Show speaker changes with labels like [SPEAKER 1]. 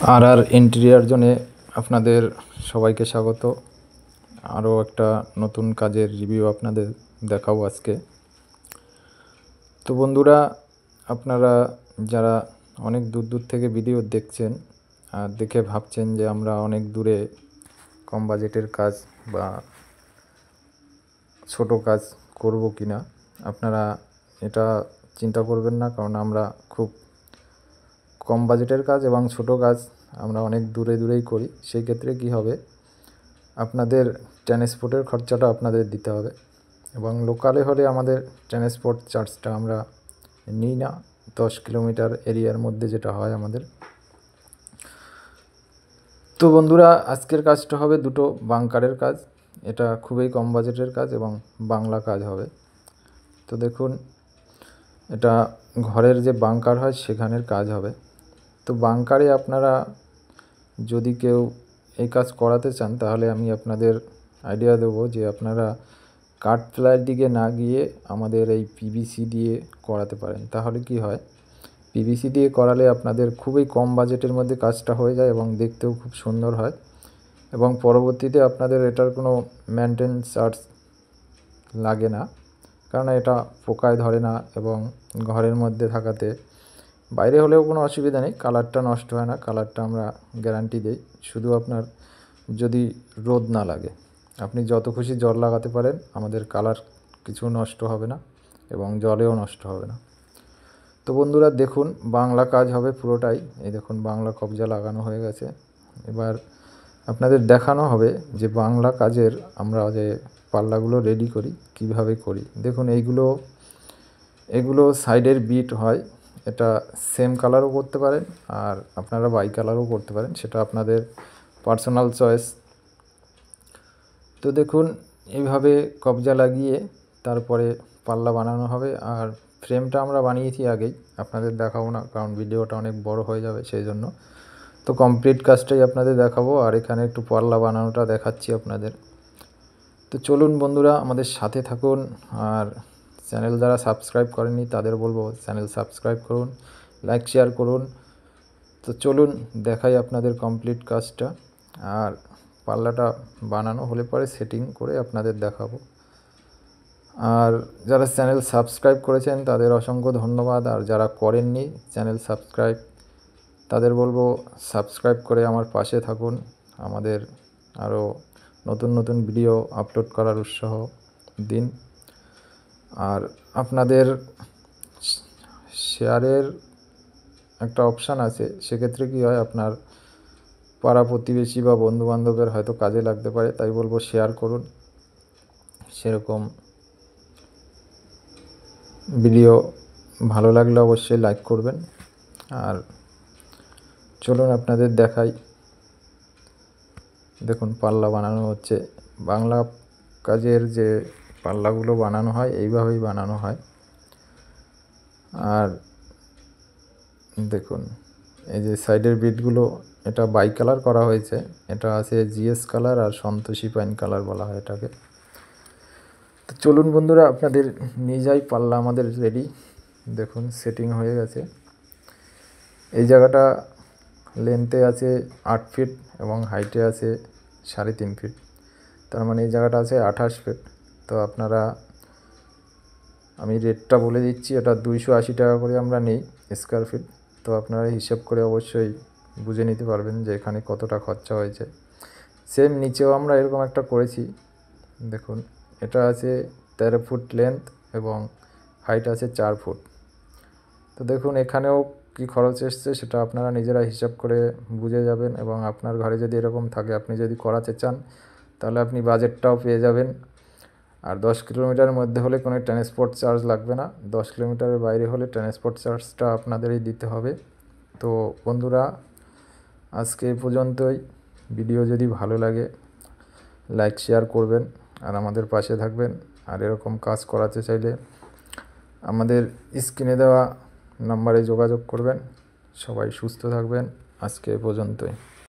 [SPEAKER 1] আর interior জোনে আপনাদের সবাইকে স্বাগত। আরও একটা নতুন কাজের রিভিউ আপনাদের দেখাবো আজকে। তো বন্ধুরা, আপনারা যারা অনেক দূর দূর থেকে ভিডিও দেখছেন আর দেখে ভাবছেন যে আমরা অনেক দূরে কম বাজেটের কাজ বা ছোট কাজ করব কিনা, আপনারা এটা চিন্তা করবেন না, কারণ আমরা খুব কম বাজেটের কাজ এবং ছোট কাজ আমরা অনেক দূরে দূরেই করি। সেই ক্ষেত্রে কি হবে, আপনাদের ট্রান্সপোর্টের খরচাটা আপনাদের দিতে হবে, এবং লোকালে হলে আমাদের ট্রান্সপোর্ট চার্জটা আমরা নিই না, 10 কিলোমিটার এরিয়ার মধ্যে যেটা হয় আমাদের। তো বন্ধুরা, আজকের কাজটা হবে দুটো বাংকারের কাজ। এটা খুবই কম বাজেটের কাজ এবং বাংলা কাজ হবে। তো দেখুন, এটা ঘরের যে বাংকার হয় সেখানের কাজ হবে। তো বাংকারে আপনারা যদি কেউ এই কাজ করাতে চান, তাহলে আমি আপনাদের আইডিয়া দেবো যে আপনারা কাঠ প্লাইয়ের দিকে না গিয়ে আমাদের এই পিভিসি দিয়ে করাতে পারেন। তাহলে কি হয়, পিভিসি দিয়ে করালে আপনাদের খুবই কম বাজেটের মধ্যে কাজটা হয়ে যায় এবং দেখতেও খুব সুন্দর হয়, এবং পরবর্তীতে আপনাদের এটার কোনো মেনটেন্স চার্জ লাগে না, কারণ এটা পোকায় ধরে না এবং ঘরের মধ্যে থাকাতে বাইরে হলেও কোনো অসুবিধা নেই, কালারটা নষ্ট হয় না, কালারটা আমরা গ্যারান্টি দিই। শুধু আপনার যদি রোদ না লাগে, আপনি যত খুশি জল লাগাতে পারেন, আমাদের কালার কিছু নষ্ট হবে না এবং জলেও নষ্ট হবে না। তো বন্ধুরা দেখুন, বাংলা কাজ হবে পুরোটাই। এই দেখুন, বাংলা কবজা লাগানো হয়ে গেছে। এবার আপনাদের দেখানো হবে যে বাংলা কাজের আমরা যে পাল্লাগুলো রেডি করি কিভাবে করি। দেখুন, এগুলো সাইডের বিট হয়। এটা সেম কালারও করতে পারেন আর আপনারা বাই কালারও করতে পারেন, সেটা আপনাদের পার্সোনাল চয়েস। তো দেখুন, এইভাবে কবজা লাগিয়ে তারপরে পাল্লা বানানো হবে। আর ফ্রেমটা আমরা বানিয়েছি আগেই, আপনাদের দেখাবো না, কারণ ভিডিওটা অনেক বড় হয়ে যাবে সেই জন্য। তো কমপ্লিট কাজটাই আপনাদের দেখাবো, আর এখানে একটু পাল্লা বানানোটা দেখাচ্ছি আপনাদের। তো চলুন বন্ধুরা, আমাদের সাথে থাকুন। আর চ্যানেল যারা সাবস্ক্রাইব করেননি তাদের বলবো চ্যানেল সাবস্ক্রাইব করুন, লাইক শেয়ার করুন। তো চলুন দেখাই আপনাদের কমপ্লিট কাজটা, আর পাল্লাটা বানানো হলে পরে সেটিং করে আপনাদের দেখাবো। আর যারা চ্যানেল সাবস্ক্রাইব করেছেন তাদের অসংখ্য ধন্যবাদ, আর যারা করেননি চ্যানেল সাবস্ক্রাইব, তাদের বলবো সাবস্ক্রাইব করে আমার পাশে থাকুন, আমাদের আরও নতুন নতুন ভিডিও আপলোড করার উৎসাহ দিন। আর আপনাদের শেয়ারের একটা অপশান আছে, সেক্ষেত্রে কী হয়, আপনার পাড়া প্রতিবেশী বা বন্ধুবান্ধবের হয়তো কাজে লাগতে পারে, তাই বলবো শেয়ার করুন। সেরকম ভিডিও ভালো লাগলে অবশ্যই লাইক করবেন। আর চলুন আপনাদের দেখাই। দেখুন, পাল্লা বানানো হচ্ছে। বাংলা কাজের যে পাল্লাগুলো বানানো হয় এইভাবেই বানানো হয়। আর দেখুন, এই যে সাইডের বিটগুলো, এটা বাই কালার করা হয়েছে। এটা আছে জিএস কালার আর সন্তোষী পাইন কালার বলা হয় এটাকে। তো চলুন বন্ধুরা, আপনাদের নিয়ে যাই। পাল্লা আমাদের রেডি, দেখুন সেটিং হয়ে গেছে। এই জায়গাটা লেন্থে আছে 8 ফিট এবং হাইটে আছে 3.5 ফিট, তার মানে এই জায়গাটা আছে 28 ফিট। তো আপনারা, আমি রেটটা বলে দিচ্ছি, এটা 280 টাকা করে আমরা নিই স্কোয়ার ফিট। তো আপনারা হিসেব করে অবশ্যই বুঝে নিতে পারবেন যে এখানে কতটা খরচা হয়েছে। সেম নিচেও আমরা এরকম একটা করেছি। দেখুন, এটা আছে 13 ফুট লেন্থ এবং হাইট আছে 4 ফুট। তো দেখুন, এখানেও কি খরচ এসছে সেটা আপনারা নিজেরা হিসাব করে বুঝে যাবেন, এবং আপনার ঘরে যদি এরকম থাকে, আপনি যদি করাতে চান, তাহলে আপনি বাজেটটাও পেয়ে যাবেন। আর 10 কিলোমিটারের মধ্যে হলে কোনো ট্রান্সপোর্ট চার্জ লাগবে না, 10 কিলোমিটারের বাইরে হলে ট্রান্সপোর্ট চার্জটা আপনাদেরই দিতে হবে। তো বন্ধুরা, আজকে এই পর্যন্তই। ভিডিও যদি ভালো লাগে লাইক শেয়ার করবেন আর আমাদের পাশে থাকবেন। আর এরকম কাজ করাতে চাইলে আমাদের স্ক্রিনে দেওয়া নাম্বারে যোগাযোগ করবেন। সবাই সুস্থ থাকবেন। আজকে এ পর্যন্তই।